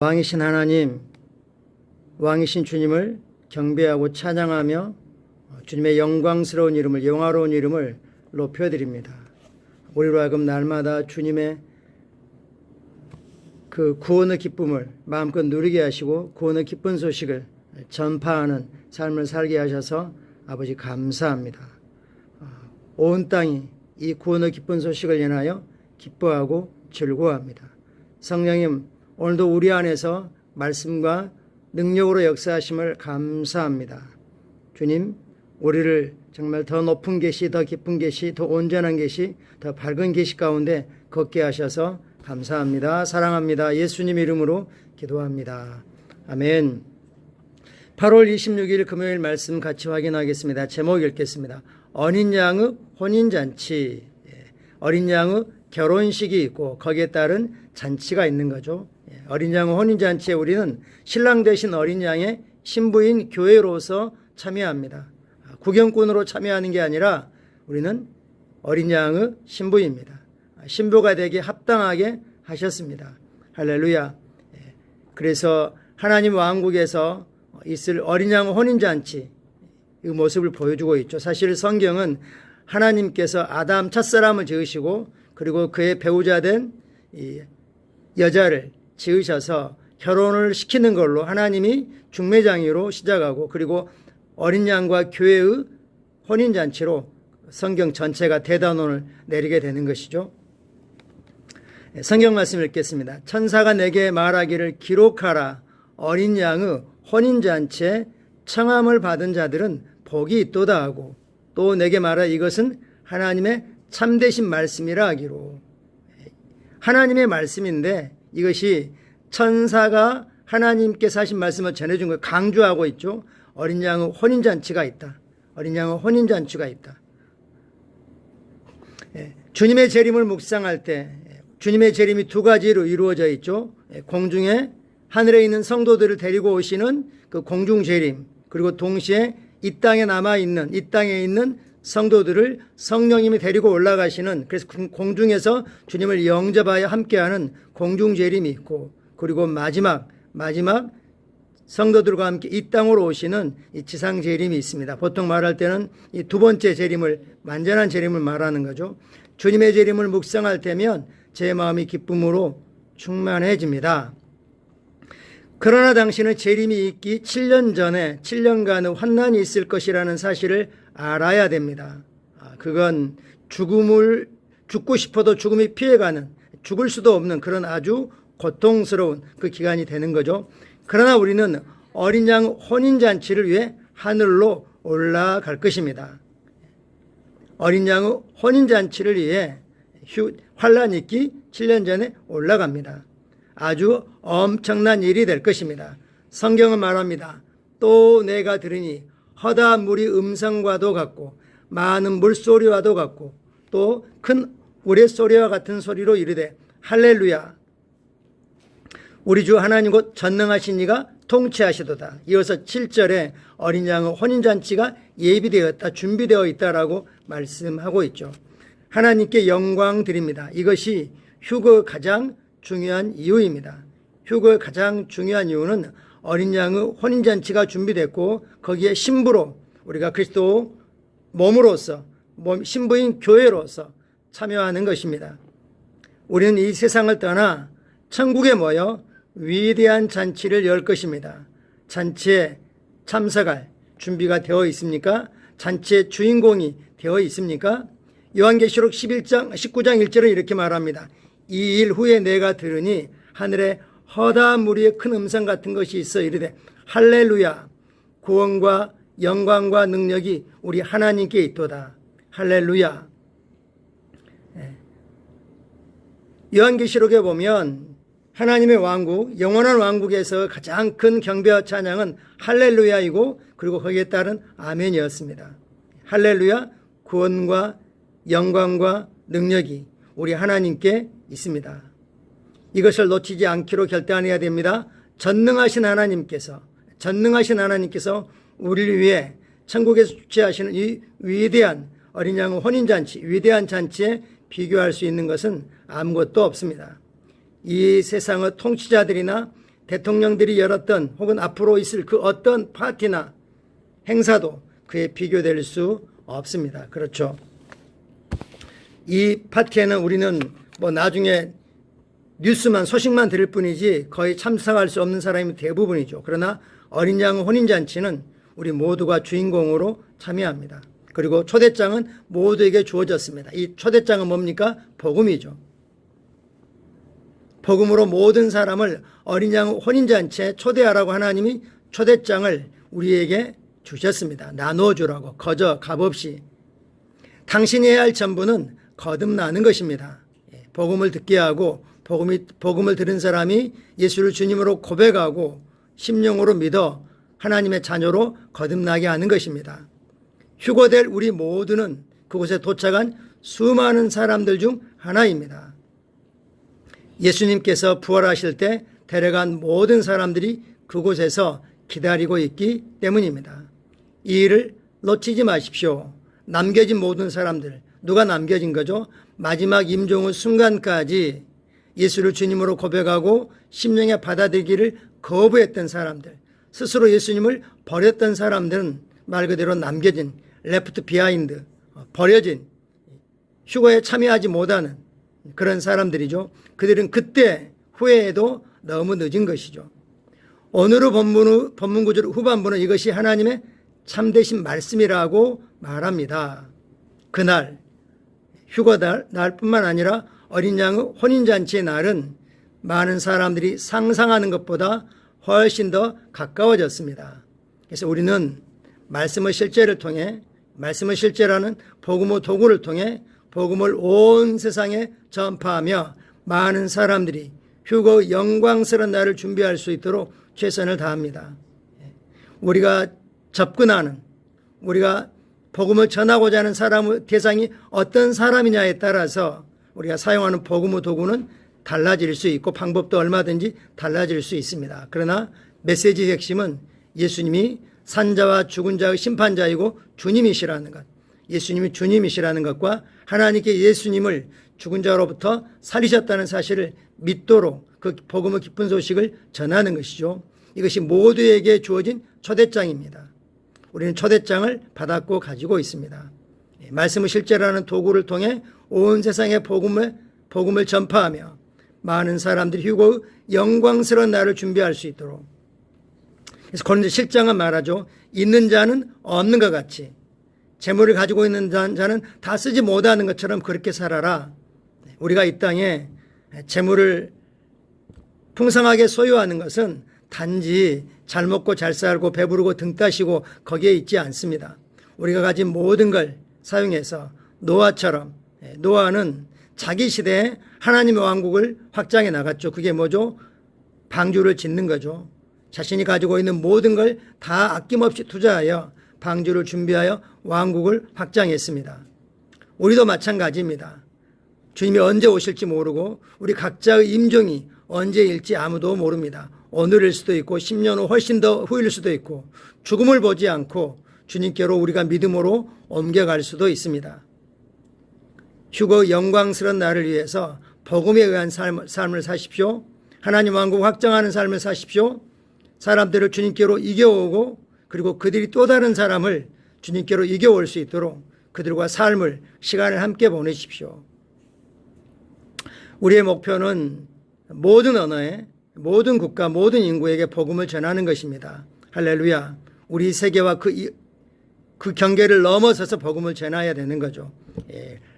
왕이신 하나님, 왕이신 주님을 경배하고 찬양하며 주님의 영광스러운 이름을, 영화로운 이름을 높여드립니다. 우리로 하여금 날마다 주님의 그 구원의 기쁨을 마음껏 누리게 하시고 구원의 기쁜 소식을 전파하는 삶을 살게 하셔서 아버지 감사합니다. 온 땅이 이 구원의 기쁜 소식을 인하여 기뻐하고 즐거워합니다. 성령님, 오늘도 우리 안에서 말씀과 능력으로 역사하심을 감사합니다. 주님, 우리를 정말 더 높은 계시, 더 깊은 계시, 더 온전한 계시, 더 밝은 계시 가운데 걷게 하셔서 감사합니다. 사랑합니다. 예수님 이름으로 기도합니다. 아멘. 8월 26일 금요일 말씀 같이 확인하겠습니다. 제목 읽겠습니다. 어린 양의 혼인잔치. 어린 양의 결혼식이 있고 거기에 따른 잔치가 있는 거죠. 어린 양의 혼인잔치에 우리는 신랑 되신 어린 양의 신부인 교회로서 참여합니다. 구경꾼으로 참여하는 게 아니라 우리는 어린 양의 신부입니다. 신부가 되기 합당하게 하셨습니다. 할렐루야. 그래서 하나님 왕국에서 있을 어린 양의 혼인잔치 이 모습을 보여주고 있죠. 사실 성경은 하나님께서 아담 첫사람을 지으시고 그리고 그의 배우자 된 이 여자를 지으셔서 결혼을 시키는 걸로 하나님이 중매장이로 시작하고 그리고 어린 양과 교회의 혼인잔치로 성경 전체가 대단원을 내리게 되는 것이죠. 성경 말씀 읽겠습니다. 천사가 내게 말하기를 기록하라. 어린 양의 혼인잔치에 청함을 받은 자들은 복이 있도다 하고 또 내게 말하 이것은 하나님의 참되신 말씀이라 하기로. 하나님의 말씀인데 이것이 천사가 하나님께서 하신 말씀을 전해준 걸 강조하고 있죠. 어린 양의 혼인잔치가 있다. 어린 양의 혼인잔치가 있다. 주님의 재림을 묵상할 때 주님의 재림이 두 가지로 이루어져 있죠. 공중에 하늘에 있는 성도들을 데리고 오시는 그 공중 재림, 그리고 동시에 이 땅에 남아있는, 이 땅에 있는 성도들을 성령님이 데리고 올라가시는, 그래서 공중에서 주님을 영접하여 함께하는 공중 재림이 있고, 그리고 마지막 성도들과 함께 이 땅으로 오시는 이 지상 재림이 있습니다. 보통 말할 때는 이 두 번째 재림을, 완전한 재림을 말하는 거죠. 주님의 재림을 묵상할 때면 제 마음이 기쁨으로 충만해집니다. 그러나 당신은 재림이 있기 7년 전에 7년간의 환난이 있을 것이라는 사실을 알아야 됩니다. 그건 죽고 싶어도 죽음이 피해가는, 죽을 수도 없는 그런 아주 고통스러운 그 기간이 되는 거죠. 그러나 우리는 어린 양 혼인잔치를 위해 하늘로 올라갈 것입니다. 어린 양의 혼인잔치를 위해 환난이 있기 7년 전에 올라갑니다. 아주 엄청난 일이 될 것입니다. 성경은 말합니다. 또 내가 들으니 허다한 물이 음성과도 같고 많은 물소리와도 같고 또 큰 우레소리와 같은 소리로 이르되 할렐루야. 우리 주 하나님 곧 전능하신 이가 통치하시도다. 이어서 7절에 어린 양의 혼인잔치가 예비되었다, 준비되어 있다라고 말씀하고 있죠. 하나님께 영광 드립니다. 이것이 휴거의 가장 중요한 이유입니다. 휴거의 가장 중요한 이유는 어린 양의 혼인잔치가 준비됐고 거기에 신부로 우리가 그리스도 몸으로서 신부인 교회로서 참여하는 것입니다. 우리는 이 세상을 떠나 천국에 모여 위대한 잔치를 열 것입니다. 잔치에 참석할 준비가 되어 있습니까? 잔치의 주인공이 되어 있습니까? 요한계시록 19장 1절은 이렇게 말합니다. 이 일 후에 내가 들으니 하늘에 허다한 무리의 큰 음성 같은 것이 있어 이르되 할렐루야. 구원과 영광과 능력이 우리 하나님께 있도다. 할렐루야. 요한계시록에 보면 하나님의 왕국, 영원한 왕국에서 가장 큰 경배와 찬양은 할렐루야이고 그리고 거기에 따른 아멘이었습니다. 할렐루야. 구원과 영광과 능력이 우리 하나님께 있습니다. 이것을 놓치지 않기로 결단해야 됩니다. 전능하신 하나님께서 우리를 위해 천국에서 주최하시는 이 위대한 어린 양의 혼인잔치, 위대한 잔치에 비교할 수 있는 것은 아무것도 없습니다. 이 세상의 통치자들이나 대통령들이 열었던 혹은 앞으로 있을 그 어떤 파티나 행사도 그에 비교될 수 없습니다. 그렇죠. 이 파티에는 우리는 뭐 나중에 뉴스만 소식만 들을 뿐이지 거의 참석할 수 없는 사람이 대부분이죠. 그러나 어린 양 혼인잔치는 우리 모두가 주인공으로 참여합니다. 그리고 초대장은 모두에게 주어졌습니다. 이 초대장은 뭡니까? 복음이죠. 복음으로 모든 사람을 어린 양 혼인잔치에 초대하라고 하나님이 초대장을 우리에게 주셨습니다. 나눠주라고 거저 값없이. 당신이 해야 할 전부는 거듭나는 것입니다. 복음을 듣게 하고 복음을 들은 사람이 예수를 주님으로 고백하고 심령으로 믿어 하나님의 자녀로 거듭나게 하는 것입니다. 휴거될 우리 모두는 그곳에 도착한 수많은 사람들 중 하나입니다. 예수님께서 부활하실 때 데려간 모든 사람들이 그곳에서 기다리고 있기 때문입니다. 이 일을 놓치지 마십시오. 남겨진 모든 사람들, 누가 남겨진 거죠? 마지막 임종의 순간까지 예수를 주님으로 고백하고 심령에 받아들이기를 거부했던 사람들, 스스로 예수님을 버렸던 사람들은 말 그대로 남겨진, 레프트 비하인드, 버려진, 휴거에 참여하지 못하는 그런 사람들이죠. 그들은 그때 후회해도 너무 늦은 것이죠. 오늘의 본문 구절 후반부는 이것이 하나님의 참되신 말씀이라고 말합니다. 그날 휴거날뿐만 아니라 어린 양의 혼인잔치의 날은 많은 사람들이 상상하는 것보다 훨씬 더 가까워졌습니다. 그래서 우리는 말씀의 실제를 통해, 말씀의 실제라는 복음의 도구를 통해 복음을 온 세상에 전파하며 많은 사람들이 휴거 영광스러운 날을 준비할 수 있도록 최선을 다합니다. 우리가 접근하는, 우리가 복음을 전하고자 하는 사람의 대상이 어떤 사람이냐에 따라서 우리가 사용하는 복음의 도구는 달라질 수 있고 방법도 얼마든지 달라질 수 있습니다. 그러나 메시지의 핵심은 예수님이 산자와 죽은 자의 심판자이고 주님이시라는 것, 예수님이 주님이시라는 것과 하나님께 예수님을 죽은 자로부터 살리셨다는 사실을 믿도록 그 복음의 기쁜 소식을 전하는 것이죠. 이것이 모두에게 주어진 초대장입니다. 우리는 초대장을 받았고 가지고 있습니다. 말씀의 실제라는 도구를 통해 온 세상에 복음을 전파하며 많은 사람들이 휴거의 영광스러운 날을 준비할 수 있도록. 그래서 고린도 7장은 말하죠. 있는 자는 없는 것 같이, 재물을 가지고 있는 자는 다 쓰지 못하는 것처럼 그렇게 살아라. 우리가 이 땅에 재물을 풍성하게 소유하는 것은 단지 잘 먹고 잘 살고 배부르고 등 따시고 거기에 있지 않습니다. 우리가 가진 모든 걸 사용해서 노아처럼, 노아는 자기 시대에 하나님의 왕국을 확장해 나갔죠. 그게 뭐죠? 방주를 짓는 거죠. 자신이 가지고 있는 모든 걸 다 아낌없이 투자하여 방주를 준비하여 왕국을 확장했습니다. 우리도 마찬가지입니다. 주님이 언제 오실지 모르고 우리 각자의 임종이 언제일지 아무도 모릅니다. 오늘일 수도 있고 10년 후 훨씬 더 후일 수도 있고 죽음을 보지 않고 주님께로 우리가 믿음으로 옮겨갈 수도 있습니다. 휴거 영광스러운 날을 위해서 복음에 의한 삶을 사십시오. 하나님 왕국 확장하는 삶을 사십시오. 사람들을 주님께로 이겨오고 그리고 그들이 또 다른 사람을 주님께로 이겨올 수 있도록 그들과 시간을 함께 보내십시오. 우리의 목표는 모든 언어에, 모든 국가, 모든 인구에게 복음을 전하는 것입니다. 할렐루야. 우리 세계와 그 경계를 넘어서서 복음을 전해야 되는 거죠.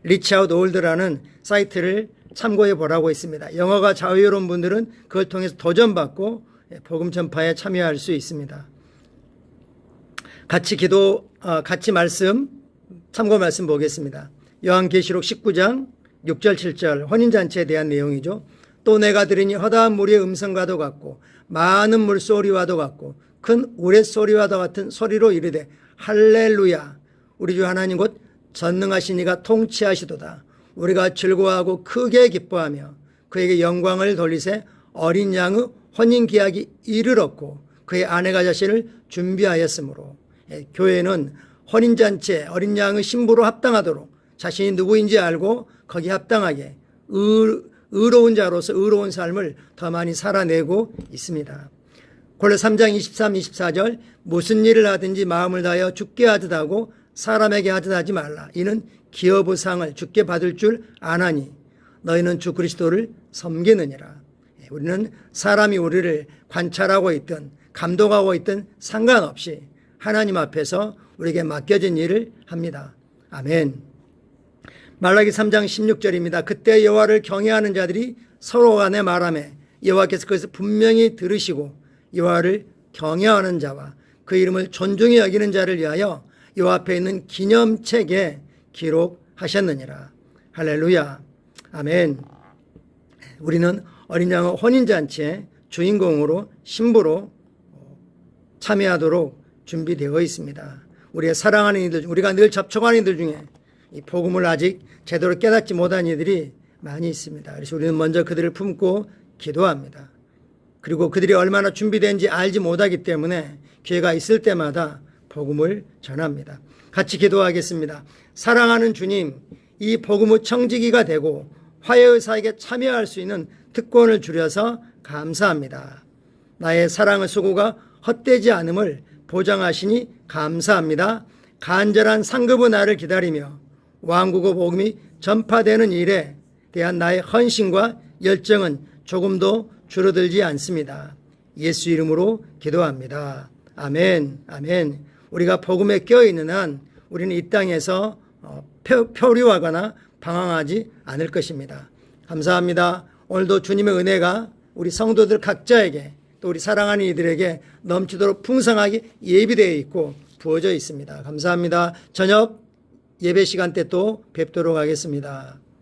리치아웃 올드라는 사이트를 참고해 보라고 있습니다. 영어가 자유로운 분들은 그걸 통해서 도전받고 복음 전파에 참여할 수 있습니다. 같이 참고 말씀 보겠습니다. 요한계시록 19장 6절 7절 혼인잔치에 대한 내용이죠. 또 내가 들으니 허다한 무리의 음성과도 같고 많은 물소리와도 같고 큰 우레소리와도 같은 소리로 이르되 할렐루야, 우리 주 하나님 곧 전능하신 이가 통치하시도다. 우리가 즐거워하고 크게 기뻐하며 그에게 영광을 돌리세 어린 양의 혼인 기약이 이르렀고 그의 아내가 자신을 준비하였으므로. 교회는 혼인잔치에 어린 양의 신부로 합당하도록 자신이 누구인지 알고 거기에 합당하게 의로운 자로서 의로운 삶을 더 많이 살아내고 있습니다. 골로새 3장 23, 24절 무슨 일을 하든지 마음을 다하여 주께 하듯 하고 사람에게 하듯 하지 말라. 이는 기업의상을 주께 받을 줄 아나니 너희는 주 그리스도를 섬기느니라. 우리는 사람이 우리를 관찰하고 있든 감독하고 있든 상관없이 하나님 앞에서 우리에게 맡겨진 일을 합니다. 아멘. 말라기 3장 16절입니다. 그때 여호와를 경외하는 자들이 서로 간에 말하며 여호와께서 그것을 분명히 들으시고 여호와를 경외하는 자와 그 이름을 존중히 여기는 자를 위하여 여호와 앞에 있는 기념책에 기록하셨느니라. 할렐루야. 아멘. 우리는 어린 양의 혼인잔치의 주인공으로 신부로 참여하도록 준비되어 있습니다. 우리의 사랑하는 이들, 우리가 늘 접촉하는 이들 중에 이 복음을 아직 제대로 깨닫지 못한 이들이 많이 있습니다. 그래서 우리는 먼저 그들을 품고 기도합니다. 그리고 그들이 얼마나 준비된지 알지 못하기 때문에 기회가 있을 때마다 복음을 전합니다. 같이 기도하겠습니다. 사랑하는 주님, 이 복음의 청지기가 되고 화해의 사역에 참여할 수 있는 특권을 주려서 감사합니다. 나의 사랑의 수고가 헛되지 않음을 보장하시니 감사합니다. 간절한 상급의 날을 기다리며 왕국의 복음이 전파되는 일에 대한 나의 헌신과 열정은 조금도 줄어들지 않습니다. 예수 이름으로 기도합니다. 아멘. 아멘. 우리가 복음에 껴있는 한 우리는 이 땅에서 표류하거나 방황하지 않을 것입니다. 감사합니다. 오늘도 주님의 은혜가 우리 성도들 각자에게 또 우리 사랑하는 이들에게 넘치도록 풍성하게 예비되어 있고 부어져 있습니다. 감사합니다. 저녁 예배 시간 때 또 뵙도록 하겠습니다.